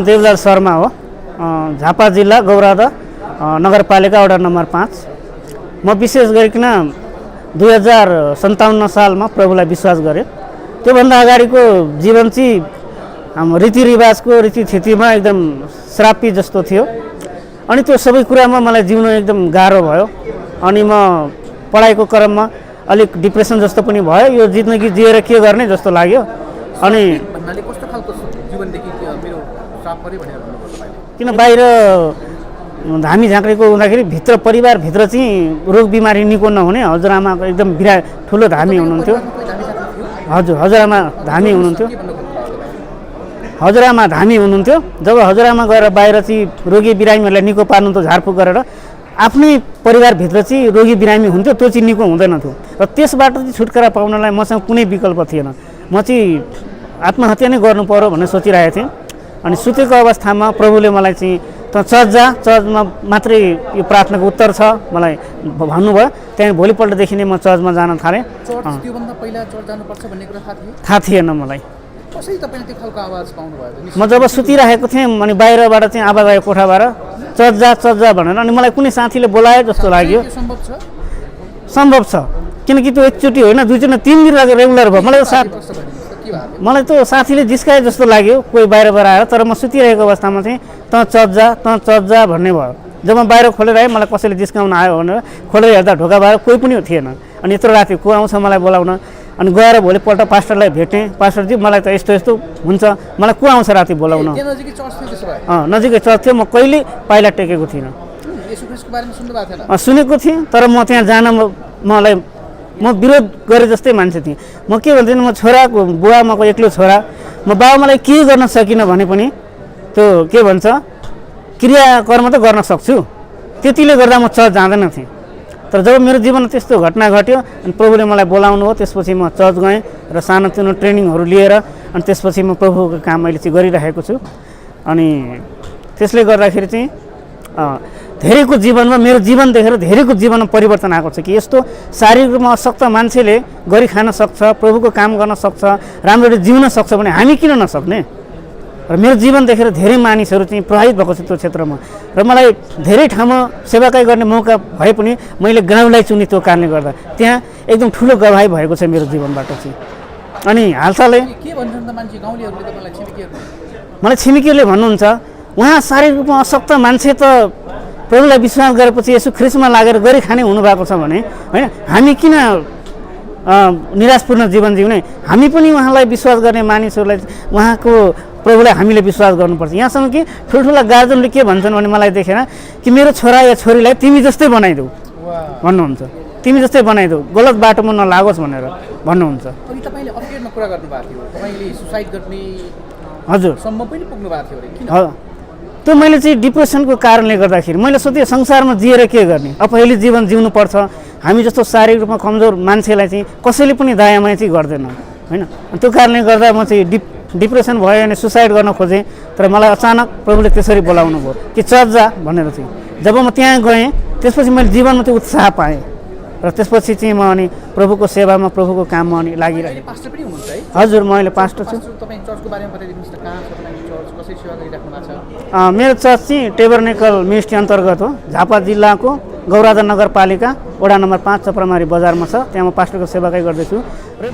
देवलाल शर्मा हो, झापा जिल्ला गौरादा नगरपालिका वडा नम्बर 5। म विशेष गरिकन 2057 सालमा प्रभुलाई विश्वास गरेँ। त्योभन्दा अगाडिको जीवन चाहिँ हाम्रो रीतिरिवाजको रीतिथितिमा एकदम श्रापी जस्तो थियो। अनि त्यो सबै कुरामा मलाई जिउन एकदम गाह्रो भयो। अनि म पढाइको क्रममा अलिक डिप्रेसन जस्तो पनि भयो। यो जिन्दगी जिएर के गर्ने जस्तो लाग्यो। अनि कस्तो खालको जीवनदेखि मेरो श्राप पऱ्यो भनेर भन्नुपर्छ भाइले? किन बाहिर धामी झाँक्रीको हुँदाखेरि भित्र परिवारभित्र चाहिँ रोग बिमारी निको नहुने हजुरआमाको एकदम ठुलो धामी हुनुहुन्थ्यो। हजुरआमा धामी हुनुहुन्थ्यो। हजुरआमा धामी हुनुहुन्थ्यो। जब हजुरआमा गएर बाहिर चाहिँ रोगी बिरामीहरूलाई निको पार्नु त झारफुक गरेर आफ्नै परिवारभित्र चाहिँ रोगी बिरामी हुन्थ्यो, त्यो चाहिँ निको हुँदैन थियो। र त्यसबाट चाहिँ छुटकारा पाउनलाई मसँग कुनै विकल्प थिएन। म चाहिँ आत्महत्या नै गर्नु पर्यो भनेर सोचिरहेको थिएँ। अनि सुतेको अवस्थामा प्रभुले मलाई चाहिँ त चर्चमा मात्रै यो प्रार्थनाको उत्तर छ मलाई भन्नुभयो। त्यहाँ भोलिपल्टदेखि नै म चर्चमा जान थालेँ। त्योभन्दा पहिला चर्च जानुपर्छ भन्ने कुरा थाहा थिएन मलाई। कसरी तपाईले त्यो खालको आवाज पाउनुभयो? म जब सुतिरहेको थिएँ अनि बाहिरबाट चाहिँ आवाज आयो कोठाबाट, चर्च जा भनेर। अनि मलाई कुनै साथीले बोलायो जस्तो लाग्यो। सम्भव छ, किनकि त्यो एकचोटि होइन, दुईचोटि 3 दिन रेगुलर भयो। मलाई त्यो साथीले जिस्काए जस्तो लाग्यो कोही बाहिरबाट आएर। तर म सुतिरहेको अवस्थामा चाहिँ त चर्च जा भन्ने भयो। जब म बाहिर खोलेर आएँ, मलाई कसैले जिस्काउन आयो भनेर खोलेर हेर्दा ढोका बाहिर कोही पनि थिएन। अनि यत्रो राति को आउँछ मलाई बोलाउन? अनि गएर भोलिपल्ट पास्टरलाई भेटेँ। पास्टरजी मलाई त यस्तो हुन्छ, मलाई को आउँछ राति बोलाउन? नजिकै चर्च थियो। म कहिले पाइला टेकेको थिइनँ। सुनेको थिएँ, तर म त्यहाँ जान म विरोध गरे जस्तै मान्छे थिएँ। म के भन्थेँ, म छोराको बुवा मको एक्लो छोरा, म बाबा मलाई के गर्न सकिनँ भने पनि त्यो के भन्छ क्रियाकर्म त गर्न सक्छु। त्यतिले गर्दा म चर्च जाँदैन थिएँ। तर जब मेरो जीवनमा त्यस्तो घटना घट्यो अनि प्रभुले मलाई बोलाउनु हो, त्यसपछि म चर्च गएँ र सानोतिनो ट्रेनिङहरू लिएर अनि त्यसपछि म प्रभुको काम अहिले चाहिँ गरिरहेको छु। अनि त्यसले गर्दाखेरि चाहिँ धेरैको जीवनमा, मेरो जीवन देखेर धेरैको जीवनमा परिवर्तन आएको छ कि यस्तो शारीरिक रूपमा अशक्त मान्छेले गरी खान सक्छ, प्रभुको काम गर्न सक्छ, राम्ररी जिउन सक्छ भने हामी किन नसक्ने? र मेरो जीवन देखेर धेरै मानिसहरू चाहिँ प्रभावित भएको छ त्यो क्षेत्रमा। र मलाई धेरै ठाउँमा सेवाकाई गर्ने मौका भए पनि मैले गाउँलाई चुने त्यो कारणले गर्दा त्यहाँ एकदम ठुलो गवाही भएको छ मेरो जीवनबाट चाहिँ। अनि हालसालै मलाई छिमेकीहरूले भन्नुहुन्छ, उहाँ शारीरिक रूपमा अशक्त मान्छे त प्रभुलाई विश्वास गरेपछि यसो ख्रिस्टमा लागेर गरी खाने हुनुभएको छ भने होइन, हामी किन निराशपूर्ण जीवन जिउने? हामी पनि उहाँलाई विश्वास गर्ने मानिसहरूलाई उहाँको प्रभुलाई हामीले विश्वास गर्नुपर्छ। यहाँसम्म कि ठुल्ठुला गार्जनले के भन्छन् भने मलाई देखेर कि मेरो छोरा या छोरीलाई तिमी जस्तै बनाइदेऊ भन्नुहुन्छ, तिमी जस्तै बनाइदेऊ, गलत बाटोमा नलागोस् भनेर भन्नुहुन्छ। हजुर, त्यो मैले चाहिँ डिप्रेसनको कारणले गर्दाखेरि मैले सोचेँ संसारमा जिएर के गर्ने, अफैली जीवन जिउनु पर्छ। हामी जस्तो शारीरिक रूपमा कमजोर मान्छेलाई चाहिँ कसैले पनि दयामाया चाहिँ गर्दैन होइन। त्यो कारणले गर्दा म चाहिँ डिप्रेसन भयो अनि सुसाइड गर्न खोजेँ। तर मलाई अचानक प्रभुले त्यसरी बोलाउनु भयो कि चर्च जा भनेर चाहिँ। जब म त्यहाँ गएँ त्यसपछि मैले जीवनमा त्यो उत्साह पाएँ र त्यसपछि चाहिँ म अनि प्रभुको सेवामा, प्रभुको काममा अनि लागिरहेँ। हजुर, म अहिले पास्टर छु। मेरो चर्च चाहिँ टेबरनेकल मिनिस्ट्री अन्तर्गत हो। झापा जिल्लाको गौरादा नगरपालिका वडा नम्बर 5 चपरामारी बजारमा छ। त्यहाँ म पास्टरको सेवाकाई गर्दैछु। र